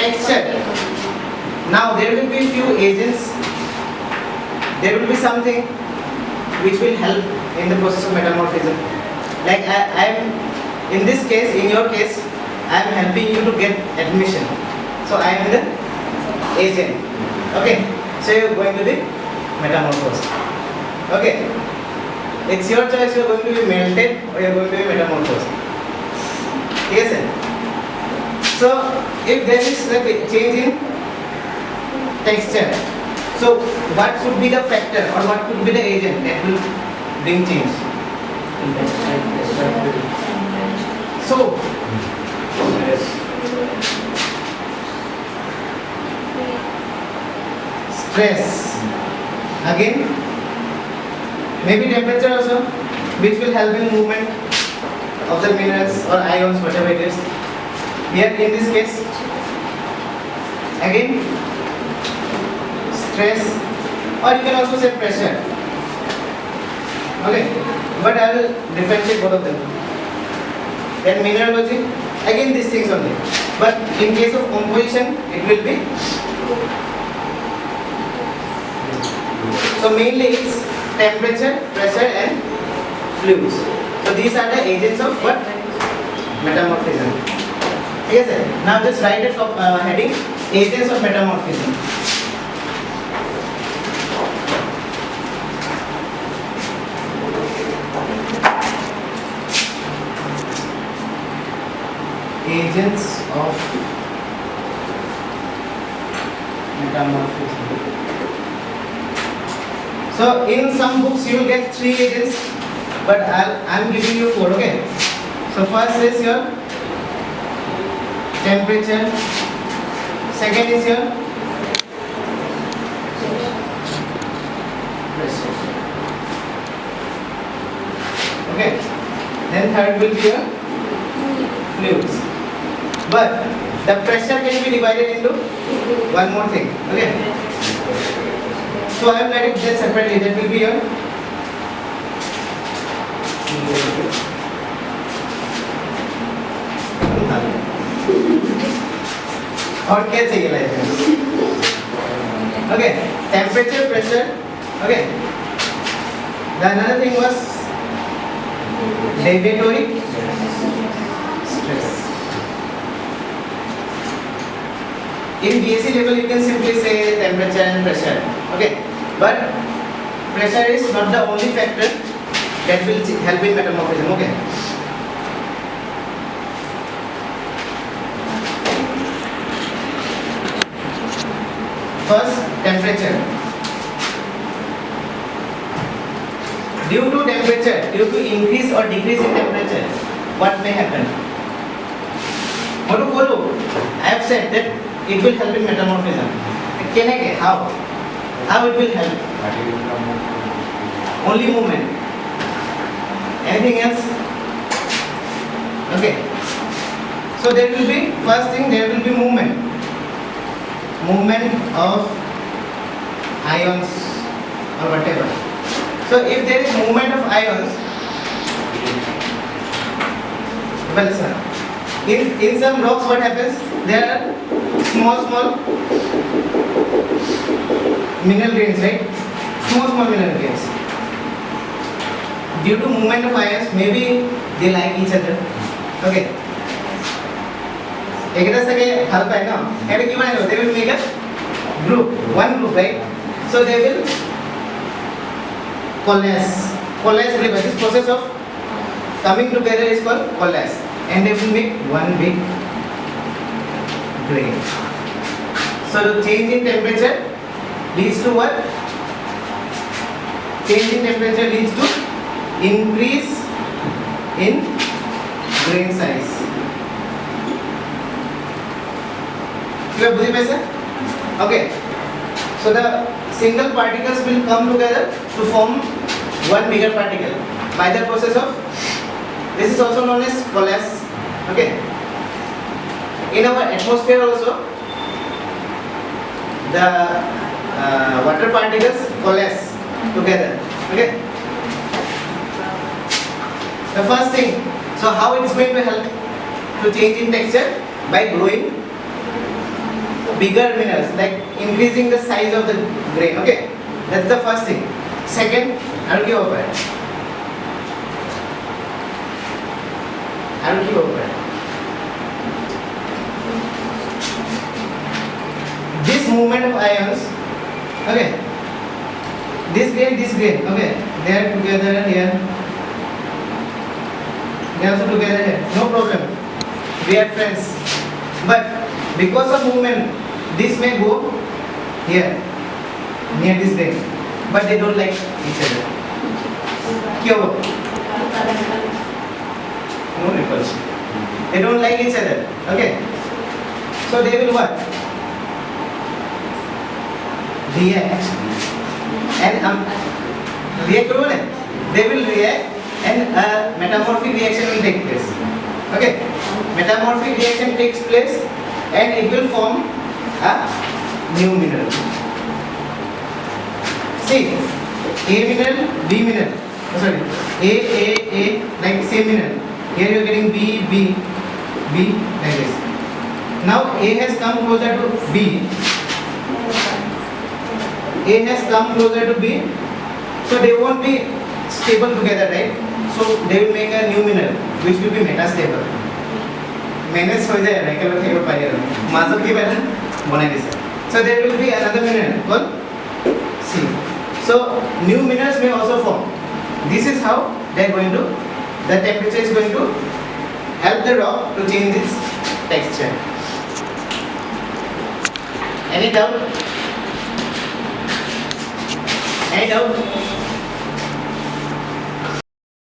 texture. Now there will be few agents. There will be something which will help in the process of metamorphism. Like I am in this case, in your case, I am helping you to get admission. So I am the agent. Okay. So you are going to be metamorphosed. Okay. It's your choice. You are going to be melted or you are going to be metamorphosed. Yes, sir. So if there is a change in texture, so what could be the factor or what could be the agent that will bring change? So stress, again maybe temperature also, which will help in movement of the minerals or ions, whatever it is. Here in this case, again stress, or you can also say pressure. Okay, but I will differentiate both of them. Then mineralogy, again these things only. But in case of composition, it will be. So mainly it's temperature, pressure, and fluids. So these are the agents of what? Metamorphism. Yes, sir. Now just write a heading: agents of metamorphism. Agents of metamorphism. So in some books you will get 3 agents, but I am giving you 4. Okay. So first is your temperature. Second is your pressure. Okay. Then third will be your fluids. But the pressure can be divided into one more thing. Okay. So I am writing that separately. That will be your और क्या चाहिए life में? Okay. Temperature, pressure. Okay. The another thing was deviatory stress. In BSc level, you can simply say temperature and pressure. Okay, but pressure is not the only factor that will help in metamorphism. Okay. First, temperature. Due to temperature, due to increase or decrease in temperature, what may happen? I have said that it will help in metamorphism. Can I get how? How it will help? Only movement. Anything else? Okay. So there will be, first thing, there will be movement. Movement of ions or whatever. So if there is movement of ions, well sir, in some rocks what happens? There are small mineral grains, right? Small mineral grains. Due to movement of ions, maybe they like each other. Okay. They will make a group, one group, right? So they will coalesce. This process of coming together is called coalesce, and they will make one big grain. So the change in temperature leads to what? Change in temperature leads to increase in grain size. Clear, budhi paisa? Okay. So the single particles will come together to form one bigger particle by the process of, this is also known as coalesce. Okay. In our atmosphere also, the water particles coalesce together. Okay. The first thing, so how it is going to help to change in texture? By blowing bigger minerals, like increasing the size of the grain. Okay, that's the first thing. Second, I'll give over. I'll give over. This movement of ions, okay, this grain, okay, they are together here, they are also together here, no problem, we are friends. But because of movement, this may go here, near this grain, but they don't like each other. Kyo? No repulsion. They don't like each other, okay, so they will what? React and react over it. They will react and a metamorphic reaction will take place. Okay, metamorphic reaction takes place and it will form a new mineral. See, A mineral, B mineral. Oh, sorry, A, like same mineral. Here you are getting B, like this. Now A has come closer to B. A has come closer to B, so they won't be stable together, right? So they will make a new mineral which will be metastable. Manage हो जाए ना क्या लोग क्या पाएगा माजो की पहले बना दिया. So there will be another mineral called C. So new minerals may also form. This is how they are going to, the temperature is going to help the rock to change its texture. Any doubt? Any doubt?